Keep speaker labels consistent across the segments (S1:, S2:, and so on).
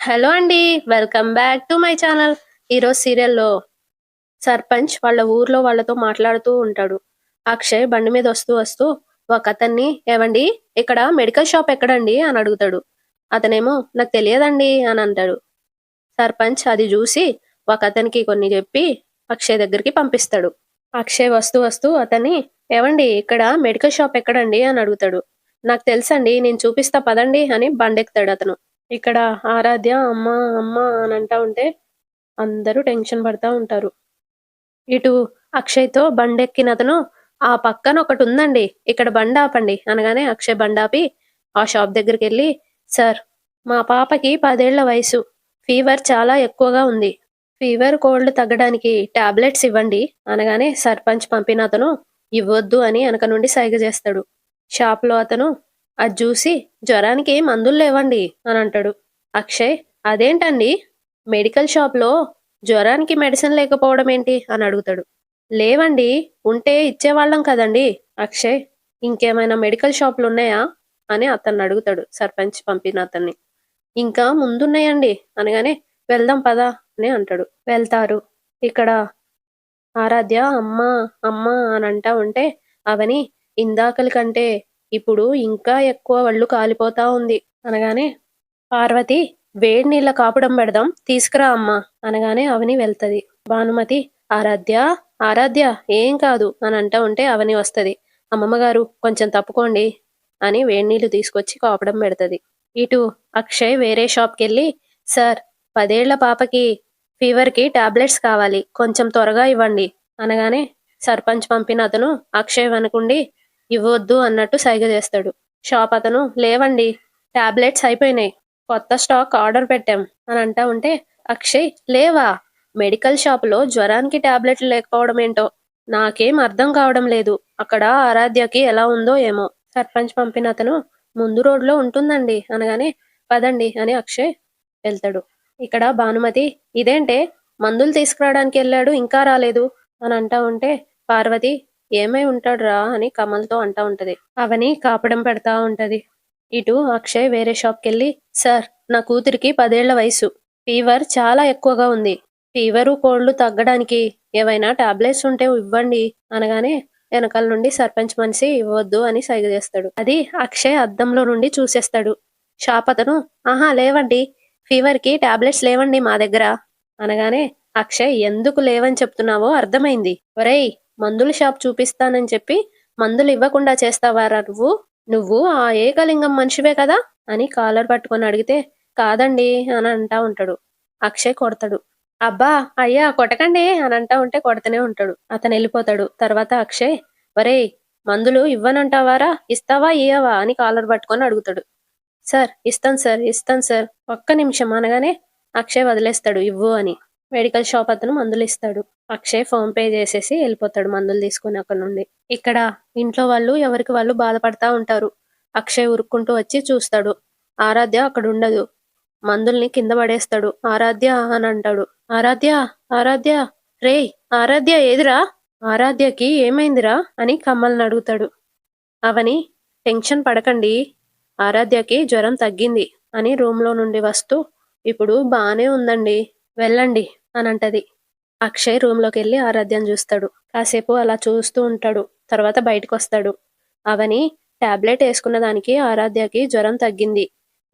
S1: Hello అండి. Welcome back to my channel. ఈరోజు సీరియల్‌లో సర్పంచ్ వాళ్ళ ఊర్లో వాళ్ళతో మాట్లాడుతూ ఉంటాడు. అక్షయ్ బండి మీద వస్తూ ఒకతన్ని "ఏవండీ ఇక్కడ మెడికల్ షాప్ ఎక్కడండి?" అని అడుగుతాడు. అతనేమో "నాకు తెలియదండి" అని అంటాడు. సర్పంచ్ అది జూసి ఒకతనికి కొన్ని జెప్పి అక్షయ్ దగ్గరికి పంపిస్తాడు. అక్షయ్ వస్తూ అతన్ని "ఏవండీ ఇక్కడ మెడికల్ షాప్ ఎక్కడండి?" అని అడుగుతాడు. "నాకు తెలుసండి. నేను చూపిస్తా పదండి" అని బండెక్కుతాడతను. ఇక్కడ ఆరాధ్య అమ్మ, అమ్మ అని అంటా ఉంటే అందరూ టెన్షన్ పడతా ఉంటారు. ఇటు అక్షయ్‌తో బండెక్కినతను "ఆ పక్కన ఒకటుందండి. ఇక్కడ బండాపండి" అనగానే అక్షయ్ బండాపి ఆ షాప్ దగ్గరికెళ్ళి "సార్ మా పాపకి 10 ఏళ్ల వయసు. ఫీవర్ చాలా ఎక్కువగా ఉంది. ఫీవర్, కోల్డ్ తగ్గడానికి టాబ్లెట్స్ ఇవ్వండి" అనగానే సర్పంచ్ పంపిన అతను "ఇవ్వొద్దు" అని ఎనక నుండి సైగ చేస్తాడు. షాప్‌లో అతను అది జూసి "జ్వరానికి మందులు లేవండి" అని అంటాడు. అక్షయ్ "అదేంటండి? మెడికల్ షాప్‌లో జ్వరానికి మెడిసిన్ లేకపోవడం ఏంటి?" అని అడుగుతాడు. "లేవండి. ఉంటే ఇచ్చేవాళ్ళం కదండీ!" అక్షయ్ "ఇంకేమైనా మెడికల్ షాపులున్నాయా?" అని అతన్నడుగుతాడు సర్పంచ్ పంపిన అతన్ని. "ఇంకా ముందున్నాయండి" అనగానే "వెళ్దాం పద" అని అంటాడు. వెళ్తారు. ఇక్కడ ఆరాధ్య అమ్మా, అమ్మా అనంటా ఉంటే అవని ఇందాకలి కంటే ఇప్పుడు ఇంకా ఎక్కువ ఒళ్ళు కాలిపోతా ఉంది అనగానే పార్వతి "వేడి నీళ్ళ కాపుడం పెడదాం తీసుకురా అమ్మా" అనగానే అవని వెళ్తది. భానుమతి "ఆరాధ్య, ఆరాధ్య ఏం కాదు" అని అంటా ఉంటే అవని వస్తది. "అమ్మమ్మ గారు కొంచెం తప్పుకోండి" అని వేడి నీళ్లు తీసుకొచ్చి కాపడం పెడతది. ఇటు అక్షయ్ వేరే షాప్‌కెళ్ళి "సార్ 10 ఏళ్ల పాపకి ఫీవర్‌కి టాబ్లెట్స్ కావాలి. కొంచెం త్వరగా ఇవ్వండి" అనగానే సర్పంచ్ పంపిన అతను అక్షయ్ వెనకుండి "ఇవ్వొద్దు" అన్నట్టు సైగ చేస్తాడు. షాప్ అతను "లేవండి. టాబ్లెట్స్ అయిపోయినాయి. కొత్త స్టాక్ ఆర్డర్ పెట్టాం" అని అంటా ఉంటే అక్షయ్ "లేవా? మెడికల్ షాపులో జ్వరానికి టాబ్లెట్లు లేకపోవడం ఏంటో నాకేం అర్థం కావడం లేదు. అక్కడ ఆరాధ్యకి ఎలా ఉందో ఏమో" సర్పంచ్ పంపిన అతను "ముందు రోడ్‌లో ఉంటుందండి" అనగానే "పదండి" అని అక్షయ్ వెళ్తాడు. ఇక్కడ భానుమతి "ఇదేంటే మందులు తీసుకురావడానికి ఎళ్ళాడు ఇంకా రాలేదు" అని అంటా ఉంటే పార్వతి "ఏమై ఉంటాడురా" అని కమల్‌తో అంటా ఉంటది. అవని కాపడం పెడతా ఉంటది. ఇటు అక్షయ్ వేరే షాప్‌కెళ్ళి "సార్ నా కూతురికి 10 ఏళ్ల వయసు. ఫీవర్ చాలా ఎక్కువగా ఉంది. ఫీవరు, కోల్డ్ తగ్గడానికి ఏవైనా టాబ్లెట్స్ ఉంటే ఇవ్వండి" అనగానే ఎనకాల నుండి సర్పంచ్ మనిషి "ఇవ్వొద్దు" అని సైగ చేస్తాడు. అది అక్షయ్ అద్దంలో నుండి చూసేస్తాడు. షాప్ అతను "ఆహా లేవండి. ఫీవర్‌కి టాబ్లెట్స్ లేవండి మా దగ్గర" అనగానే అక్షయ్ "ఎందుకు లేవని చెప్తున్నావో అర్థమైంది. ఒరేయ్ మందుల షాప్ చూపిస్తానని చెప్పి మందులు ఇవ్వకుండా చేస్తావారా నువ్వు? నువ్వు ఆ ఏకలింగం మనిషివే కదా అని కాలర్ పట్టుకొని అడిగితే కాదండి అని అంటా ఉంటాడు. అక్షయ్ కొడతాడు. అబ్బా అయ్యా కొట్టకండి అని అంటా ఉంటే కొడుతూనే ఉంటాడు. అతను వెళ్ళిపోతాడు. తర్వాత అక్షయ్ ఒరేయ్ మందులు ఇవ్వనంటావారా ఇస్తావా ఇయ్యవా అని కాలర్ పట్టుకొని అడుగుతాడు. సార్ ఇస్తాను సార్ ఇస్తాను సార్ ఒక్క నిమిషం అనగానే అక్షయ్ వదిలేస్తాడు ఇవ్వు అని. మెడికల్ షాప్ అతను మందులు ఇస్తాడు. అక్షయ్ ఫోన్ పే చేసేసి వెళ్ళిపోతాడు మందులు తీసుకొని అక్కడ నుండి. ఇక్కడ ఇంట్లో వాళ్ళు ఎవరికి వాళ్ళు బాధపడతా ఉంటారు. అక్షయ్ ఉరుక్కుంటూ వచ్చి చూస్తాడు. ఆరాధ్య అక్కడ ఉండదు. మందుల్ని కింద పడేస్తాడు. ఆరాధ్య అని అంటాడు. ఆరాధ్య ఆరాధ్య రేయ్ ఆరాధ్య ఏదిరా? ఆరాధ్యకి ఏమైందిరా అని కమల్ని అడుగుతాడు. అవని టెన్షన్ పడకండి. ఆరాధ్యకి జ్వరం తగ్గింది అని రూమ్‌లో నుండి వస్తూ ఇప్పుడు బానే ఉందండి. వెళ్ళండి అనంటది. అక్షయ్ రూమ్‌లోకెళ్ళి ఆరాధ్యని చూస్తాడు. కాసేపు అలా చూస్తూ ఉంటాడు. తర్వాత బయటకొస్తాడు. అవని టాబ్లెట్ యేసుకున్న దానికి ఆరాధ్యకి జ్వరం తగ్గింది.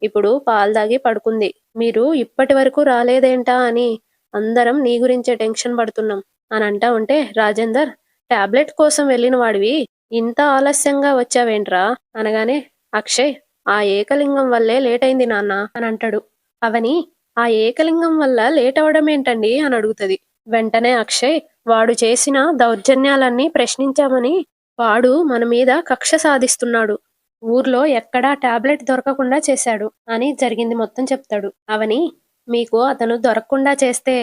S1: ఇప్పుడు పాలు తాగి పడుకుంది. మీరు ఇప్పటి వరకు రాలేదేంటా అని అందరం నీ గురించే టెన్షన్ పడుతున్నాం అని అంటా ఉంటే రాజేందర్ టాబ్లెట్ కోసం వెళ్ళిన వాడివి ఇంత ఆలస్యంగా వచ్చావేంట్రా అనగానే అక్షయ్ ఆ ఏకలింగం వల్లే లేట్ అయింది నాన్న అని అంటాడు. అవని ఆ ఏకలింగం వల్ల లేట్ అవడం ఏంటండి అని అడుగుతది. వెంటనే అక్షయ్ వాడు చేసిన దౌర్జన్యాలన్నీ ప్రశ్నించామని వాడు మన మీద కక్ష సాధిస్తున్నాడు. ఊర్లో ఎక్కడా టాబ్లెట్ దొరకకుండా చేశాడు అని జరిగింది మొత్తం చెప్తాడు. అవని మీకు అతను దొరకకుండా చేస్తే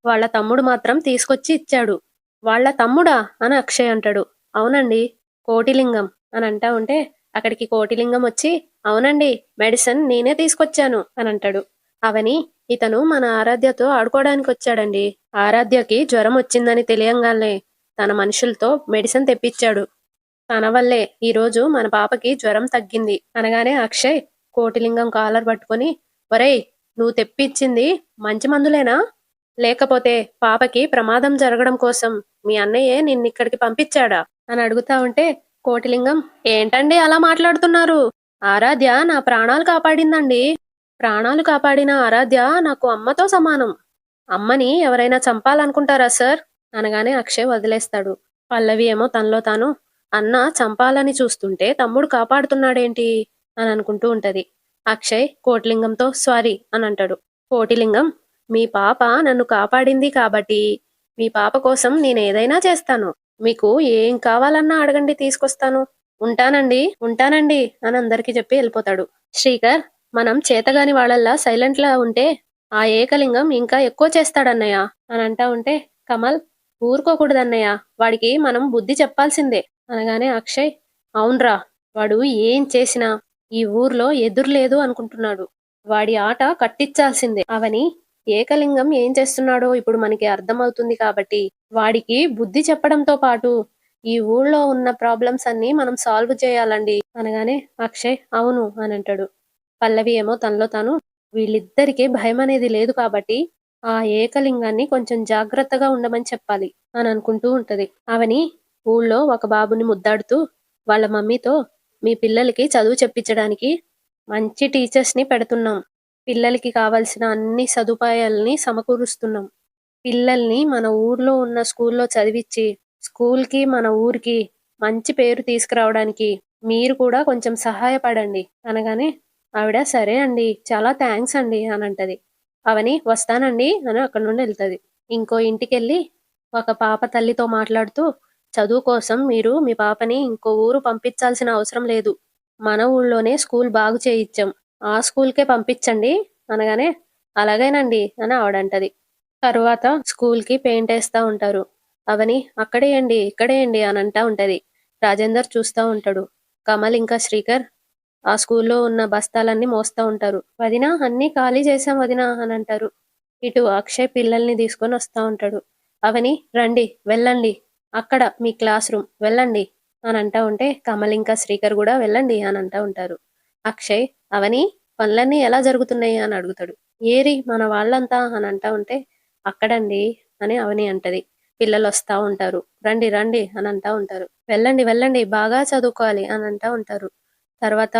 S1: వాళ్ళ తమ్ముడు మాత్రం తీసుకొచ్చి ఇచ్చాడు. వాళ్ళ తమ్ముడా అని అక్షయ్ అంటాడు. అవునండి కోటిలింగం అని అంటా ఉంటే అక్కడికి కోటిలింగం వచ్చి అవునండి మెడిసిన్ నేనే తీసుకొచ్చాను అని అంటాడు. అవని ఇతను మన ఆరాధ్యతో ఆడుకోవడానికి వచ్చాడండి. ఆరాధ్యకి జ్వరం వచ్చిందని తెలియంగానే తన మనుషులతో మెడిసిన్ తెప్పించాడు. తన వల్లే ఈరోజు మన పాపకి జ్వరం తగ్గింది అనగానే అక్షయ్ కోటిలింగం కాలర్ పట్టుకొని ఒరేయ్ నువ్వు తెప్పిచ్చింది మంచి మందులేనా? లేకపోతే పాపకి ప్రమాదం జరగడం కోసం మీ అన్నయ్యే నిన్నిక్కడికి పంపించాడా? అని అడుగుతా ఉంటే కోటిలింగం, ఏంటండి అలా మాట్లాడుతున్నారు? ఆరాధ్య నా ప్రాణాలు కాపాడిందండి. ప్రాణాలు కాపాడిన ఆరాధ్య నాకు అమ్మతో సమానం. అమ్మని ఎవరైనా చంపాలనుకుంటారా సార్? అనగానే అక్షయ్ వదిలేస్తాడు. పల్లవి ఏమో తనలో తాను, అన్న చంపాలని చూస్తుంటే తమ్ముడు కాపాడుతున్నాడేంటి అని అనుకుంటూ ఉంటది. అక్షయ్ కోటిలింగంతో సారీ అని అంటాడు. కోటిలింగం, మీ పాప నన్ను కాపాడింది కాబట్టి మీ పాప కోసం నేనేదైనా చేస్తాను. మీకు ఏం కావాలన్నా అడగండి, తీసుకొస్తాను. ఉంటానండి, ఉంటానండి అని అందరికీ చెప్పి వెళ్ళిపోతాడు. శ్రీకర్, మనం చేతగాని వాళ్ళల్లా సైలెంట్ లా ఉంటే ఆ ఏకలింగం ఇంకా ఎక్కువ చేస్తాడన్నయ్య అని అంటా ఉంటే కమల్, ఊరుకోకూడదన్నయ్య, వాడికి మనం బుద్ధి చెప్పాల్సిందే అనగానే అక్షయ్, అవునరా, వాడు ఏం చేసినా ఈ ఊర్లో ఎదురులేదు అనుకుంటున్నాడు. వాడి ఆట కట్టించాల్సిందే. అవని ఏకలింగం ఏం చేస్తున్నాడో ఇప్పుడు మనకి అర్థమవుతుంది కాబట్టి వాడికి బుద్ధి చెప్పడంతో పాటు ఈ ఊళ్ళో ఉన్న ప్రాబ్లమ్స్ అన్ని మనం సాల్వ్ చేయాలండి అనగానే అక్షయ్ అవును అని అంటాడు. పల్లవి ఏమో తనలో తాను, వీళ్ళిద్దరికీ భయం అనేది లేదు కాబట్టి ఆ ఏకలింగాన్ని కొంచెం జాగ్రత్తగా ఉండమని చెప్పాలి అని అనుకుంటూ ఉంటది. అవని ఊళ్ళో ఒక బాబుని ముద్దాడుతూ వాళ్ళ మమ్మీతో, మీ పిల్లలకి చదువు చెప్పించడానికి మంచి టీచర్స్ ని పెడుతున్నాం. పిల్లలకి కావలసిన అన్ని సదుపాయాలని సమకూరుస్తున్నాం. పిల్లల్ని మన ఊర్లో ఉన్న స్కూల్లో చదివిచ్చి స్కూల్కి మన ఊరికి మంచి పేరు తీసుకురావడానికి మీరు కూడా కొంచెం సహాయపడండి అనగానే ఆవిడ సరే అండి, చాలా థ్యాంక్స్ అండి అని అంటది. అవని వస్తానండి అని అక్కడి నుండి వెళ్తది. ఇంకో ఇంటికెళ్ళి ఒక పాప తల్లితో మాట్లాడుతూ, చదువు కోసం మీరు మీ పాపని ఇంకో ఊరు పంపించాల్సిన అవసరం లేదు. మన ఊళ్ళోనే స్కూల్ బాగు చేయిచ్చాం. ఆ స్కూల్కే పంపించండి అనగానే అలాగేనండి అని ఆవిడంటది. తరువాత స్కూల్కి పెయింట్ వేస్తా ఉంటారు. అవని అక్కడేయండి ఇక్కడేయండి అని అంటా ఉంటది. రాజేందర్ చూస్తా ఉంటాడు. కమల్ ఇంకా శ్రీకర్ ఆ స్కూల్లో ఉన్న బస్తాలన్నీ మోస్తా ఉంటారు. వదినా అన్నీ ఖాళీ చేశాం వదినా అని అంటారు. ఇటు అక్షయ్ పిల్లల్ని తీసుకొని వస్తా ఉంటాడు. అవని రండి వెళ్ళండి, అక్కడ మీ క్లాస్ రూమ్ వెళ్ళండి అని అంటా ఉంటే కమల్ ఇంకా శ్రీకర్ కూడా వెళ్ళండి అని అంటా ఉంటారు. అక్షయ్ అవని పనులన్నీ ఎలా జరుగుతున్నాయి అని అడుగుతాడు. ఏరి మన వాళ్ళంతా అని అంటా ఉంటే అక్కడండి అని అవని అంటది. పిల్లలు వస్తా ఉంటారు. రండి రండి అని అంటా ఉంటారు. వెళ్ళండి వెళ్ళండి బాగా చదువుకోవాలి అని అంటా ఉంటారు. తర్వాత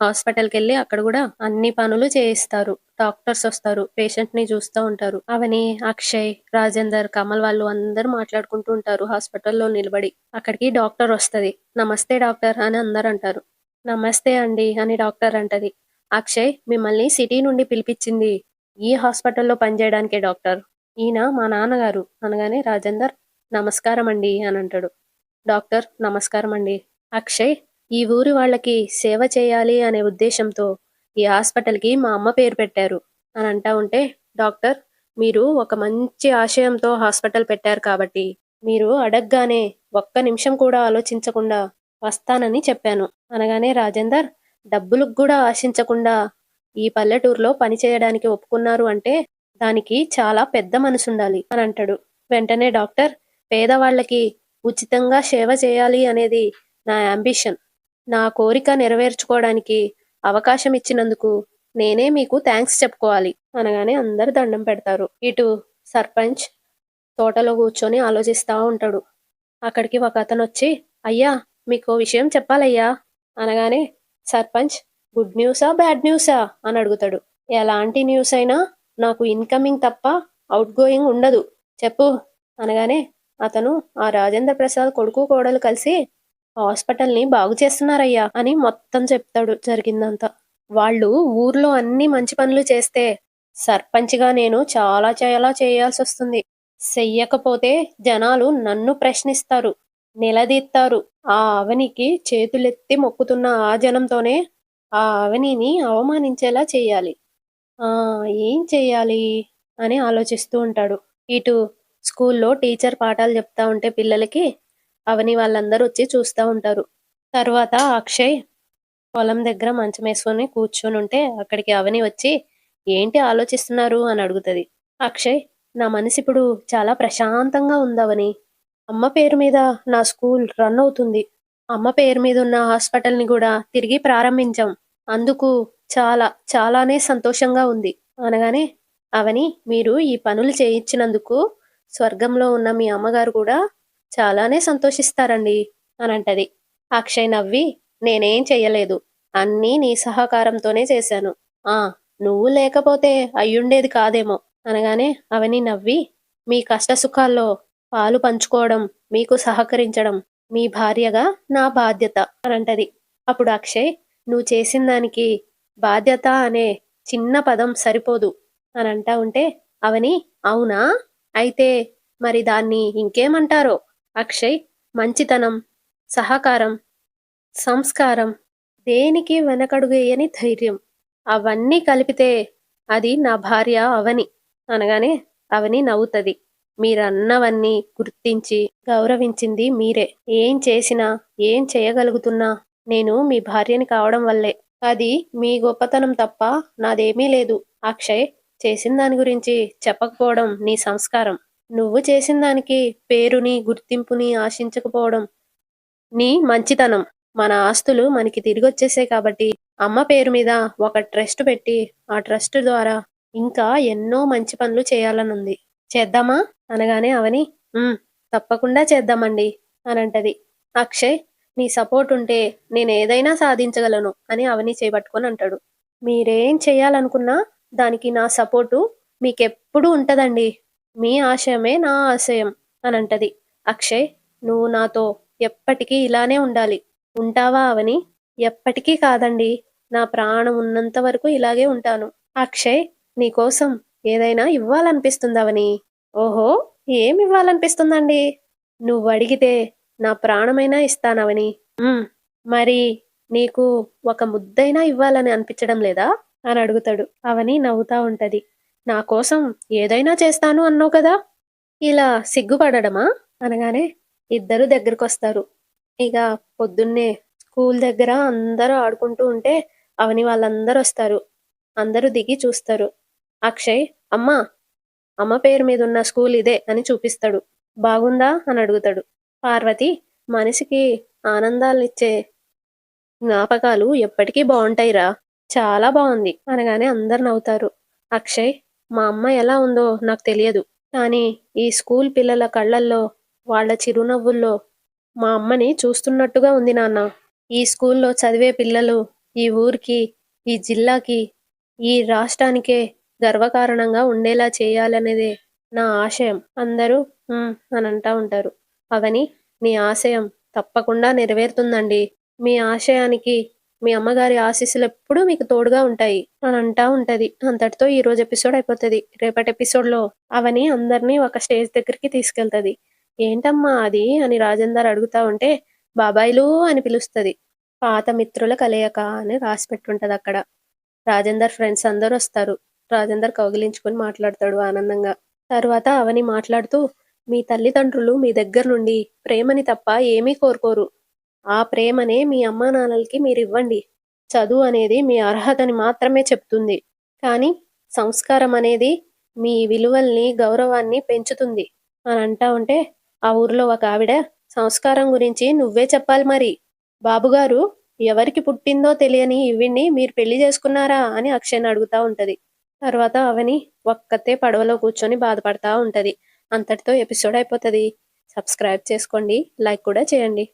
S1: హాస్పిటల్‌కెళ్ళి అక్కడ గూడా అన్ని పనులు చేయిస్తారు. డాక్టర్స్ వస్తారు. పేషెంట్‌ని చూస్తా ఉంటారు. అవని, అక్షయ్, రాజేందర్, కమల్ వాళ్ళు అందరూ మాట్లాడుకుంటూ ఉంటారు హాస్పిటల్‌లో నిలబడి. అక్కడికి డాక్టర్ వస్తది. నమస్తే డాక్టర్ అని అందరూ అంటారు. నమస్తే అండి అని డాక్టర్ అంటది. అక్షయ్ మిమ్మల్ని సిటీ నుండి పిలిపించింది ఈ హాస్పిటల్‌లో పనిచేయడానికే డాక్టర్. ఈయన మా నాన్నగారు అనగానే రాజేందర్ నమస్కారం అండి అని అంటాడు. డాక్టర్ నమస్కారం అండి. అక్షయ్ ఈ ఊరి వాళ్ళకి సేవ చేయాలి అనే ఉద్దేశంతో ఈ హాస్పిటల్‌కి మా అమ్మ పేరు పెట్టారు అని అంటా ఉంటే డాక్టర్, మీరు ఒక మంచి ఆశయంతో హాస్పిటల్ పెట్టారు కాబట్టి మీరు అడగగానే ఒక్క నిమిషం కూడా ఆలోచించకుండా వస్తానని చెప్పాను అనగానే రాజేందర్, డబ్బులకు కూడా ఆశించకుండా ఈ పల్లెటూరులో పని చేయడానికి ఒప్పుకున్నారు అంటే దానికి చాలా పెద్ద మనసుండాలి అని అంటాడు. వెంటనే డాక్టర్, పేదవాళ్ళకి ఉచితంగా సేవ చేయాలి అనేది నా అంబిషన్. నా కోరిక నెరవేర్చుకోవడానికి అవకాశం ఇచ్చినందుకు నేనే మీకు థ్యాంక్స్ చెప్పుకోవాలి అనగానే అందరు దండం పెడతారు. ఇటు సర్పంచ్ తోటలో కూర్చొని ఆలోచిస్తా ఉంటాడు. అక్కడికి ఒక అతను వచ్చి, అయ్యా మీకో విషయం చెప్పాలయ్యా అనగానే సర్పంచ్, గుడ్ న్యూసా బ్యాడ్ న్యూసా అని అడుగుతాడు. ఎలాంటి న్యూస్ అయినా నాకు ఇన్కమింగ్ తప్ప అవుట్ గోయింగ్ ఉండదు, చెప్పు అనగానే అతను, ఆ రాజేంద్ర ప్రసాద్ కొడుకు కోడలు కలిసి హాస్పిటల్ని బాగు చేస్తున్నారయ్యా అని మొత్తం చెప్తాడు జరిగిందంతా. వాళ్ళు ఊర్లో అన్ని మంచి పనులు చేస్తే సర్పంచ్గా నేను చాలా చాలా చేయాల్సి వస్తుంది. చెయ్యకపోతే జనాలు నన్ను ప్రశ్నిస్తారు, నిలదీస్తారు. ఆ అవనికి చేతులెత్తి మొక్కుతున్న ఆ జనంతోనే ఆ అవనిని అవమానించేలా చేయాలి. ఆ ఏం చెయ్యాలి అని ఆలోచిస్తూ ఉంటాడు. ఇటు స్కూల్లో టీచర్ పాఠాలు చెప్తా ఉంటే పిల్లలకి అవని వాళ్ళందరూ వచ్చి చూస్తా ఉంటారు. తర్వాత అక్షయ్ పొలం దగ్గర మంచం వేసుకొని కూర్చొని ఉంటే అక్కడికి అవని వచ్చి, ఏంటి ఆలోచిస్తున్నారు అని అడుగుతది. అక్షయ్, నా మనసు ఇప్పుడు చాలా ప్రశాంతంగా ఉందవని. అమ్మ పేరు మీద నా స్కూల్ రన్ అవుతుంది. అమ్మ పేరు మీద ఉన్న హాస్పిటల్ని కూడా తిరిగి ప్రారంభించాం. అందుకు చాలా చాలానే సంతోషంగా ఉంది అనగానే అవని మీరు ఈ పనులు చేయించినందుకు స్వర్గంలో ఉన్న మీ అమ్మగారు కూడా చాలానే సంతోషిస్తారండి అని అంటది. అక్షయ్ నవ్వి నేనేం చెయ్యలేదు. అన్నీ నీ సహకారంతోనే చేశాను. ఆ నువ్వు లేకపోతే అయ్యుండేది కాదేమో అనగానే అవని నవ్వి మీ కష్టసుఖాల్లో పాలు పంచుకోవడం, మీకు సహకరించడం మీ భార్యగా నా బాధ్యత అని అంటది. అప్పుడు అక్షయ్ నువ్వు చేసిన దానికి బాధ్యత అనే చిన్న పదం సరిపోదు అని అంటా ఉంటే అవని అవునా? అయితే మరి దాన్ని ఇంకేమంటారో? అక్షయ్ మంచితనం, సహకారం, సంస్కారం, దేనికి వెనకడుగేయని ధైర్యం అవన్నీ కలిపితే అది నా భార్య అవని అనగానే అవని నవ్వుతది. మీరన్నవన్నీ గుర్తించి గౌరవించింది మీరే. ఏం చేసినా, ఏం చేయగలుగుతున్నా నేను మీ భార్యని కావడం వల్లే. అది మీ గొప్పతనం తప్ప నాదేమీ లేదు. అక్షయ్ చేసిన దాని గురించి చెప్పకపోవడం నీ సంస్కారం. నువ్వు చేసిన దానికి పేరుని, గుర్తింపుని ఆశించకపోవడం నీ మంచితనం. మన ఆస్తులు మనకి తిరిగొచ్చేసాయి కాబట్టి అమ్మ పేరు మీద ఒక ట్రస్ట్ పెట్టి ఆ ట్రస్ట్ ద్వారా ఇంకా ఎన్నో మంచి పనులు చేయాలనుంది. చేద్దామా? అనగానే అవని తప్పకుండా చేద్దామండి అని అంటది. అక్షయ్ నీ సపోర్ట్ ఉంటే నేనేదైనా సాధించగలను అని అవని చేపట్టుకొని అంటాడు. మీరేం చేయాలనుకున్నా దానికి నా సపోర్టు మీకెప్పుడూ ఉంటదండి. మీ ఆశయమే నా ఆశయం అని అంటది. అక్షయ్ నువ్వు నాతో ఎప్పటికీ ఇలానే ఉండాలి. ఉంటావా అవని? ఎప్పటికీ కాదండి. నా ప్రాణం ఉన్నంత వరకు ఇలాగే ఉంటాను. అక్షయ్ నీకోసం ఏదైనా ఇవ్వాలనిపిస్తుందవని. ఓహో ఏమివ్వాలనిపిస్తుందండి? నువ్వడిగితే నా ప్రాణమైనా ఇస్తానవని. మరి నీకు ఒక ముద్దైనా ఇవ్వాలని అనిపించడం లేదా? అని అడుగుతాడు. అవని నవ్వుతా ఉంటది. నా కోసం ఏదైనా చేస్తాను అన్నావు కదా? ఇలా సిగ్గుపడడమా? అనగానే ఇద్దరు దగ్గరకొస్తారు. ఇక పొద్దున్నే స్కూల్ దగ్గర అందరూ ఆడుకుంటూ ఉంటే అవని వాళ్ళందరూ వస్తారు. అందరూ దిగి చూస్తారు. అక్షయ్ అమ్మా అమ్మ పేరు మీదున్న స్కూల్ ఇదే అని చూపిస్తాడు. బాగుందా? అని అడుగుతాడు. పార్వతి మనిషికి ఆనందాల్నిచ్చే జ్ఞాపకాలు ఎప్పటికీ బావుంటాయిరా. చాలా బావుంది అనగానే అందరు నవ్వుతారు. అక్షయ్ మా అమ్మ ఎలా ఉందో నాకు తెలియదు. కానీ ఈ స్కూల్ పిల్లల కళ్ళల్లో, వాళ్ళ చిరునవ్వుల్లో మా అమ్మని చూస్తున్నట్టుగా ఉంది నాన్న. ఈ స్కూల్లో చదివే పిల్లలు ఈ ఊరికి, ఈ జిల్లాకి, ఈ రాష్ట్రానికే గర్వకారణంగా ఉండేలా చేయాలనేదే నా ఆశయం. అందరూ అని అంటా ఉంటారు. అవని నీ ఆశయం తప్పకుండా నెరవేరుతుందండి. మీ ఆశయానికి మీ అమ్మగారి ఆశీస్సులు ఎప్పుడూ మీకు తోడుగా ఉంటాయి అని అంటా ఉంటది. అంతటితో ఈ రోజు ఎపిసోడ్ అయిపోతుంది. రేపటి ఎపిసోడ్లో అవని అందరినీ ఒక స్టేజ్ దగ్గరికి తీసుకెళ్తది. ఏంటమ్మా అది అని రాజేందర్ అడుగుతా ఉంటే బాబాయిలు అని పిలుస్తుంది. పాత మిత్రుల కలయిక అని రాసి పెట్టుంటది అక్కడ. రాజేందర్ ఫ్రెండ్స్ అందరూ వస్తారు. రాజేందర్ కౌగిలించుకొని మాట్లాడతాడు ఆనందంగా. తరువాత అవని మాట్లాడుతూ మీ తల్లిదండ్రులు మీ దగ్గర నుండి ప్రేమని తప్ప ఏమీ కోరుకోరు. ఆ ప్రేమనే మీ అమ్మా నాన్నలకి మీరివ్వండి. చదువు అనేది మీ అర్హతని మాత్రమే చెప్తుంది. కానీ సంస్కారం అనేది మీ విలువల్ని, గౌరవాన్ని పెంచుతుంది అని అంటా ఉంటే ఆ ఊర్లో ఒక ఆవిడ సంస్కారం గురించి నువ్వే చెప్పాలి మరి. బాబుగారు ఎవరికి పుట్టిందో తెలియని ఈవిడ్ని మీరు పెళ్లి చేసుకున్నారా అని అక్షయ్ని అడుగుతా ఉంటది. తర్వాత అవని ఒక్కతే పడవలో కూర్చొని బాధపడతా ఉంటది. అంతటితో ఎపిసోడ్ అయిపోతది. సబ్స్క్రైబ్ చేసుకోండి. లైక్ కూడా చేయండి.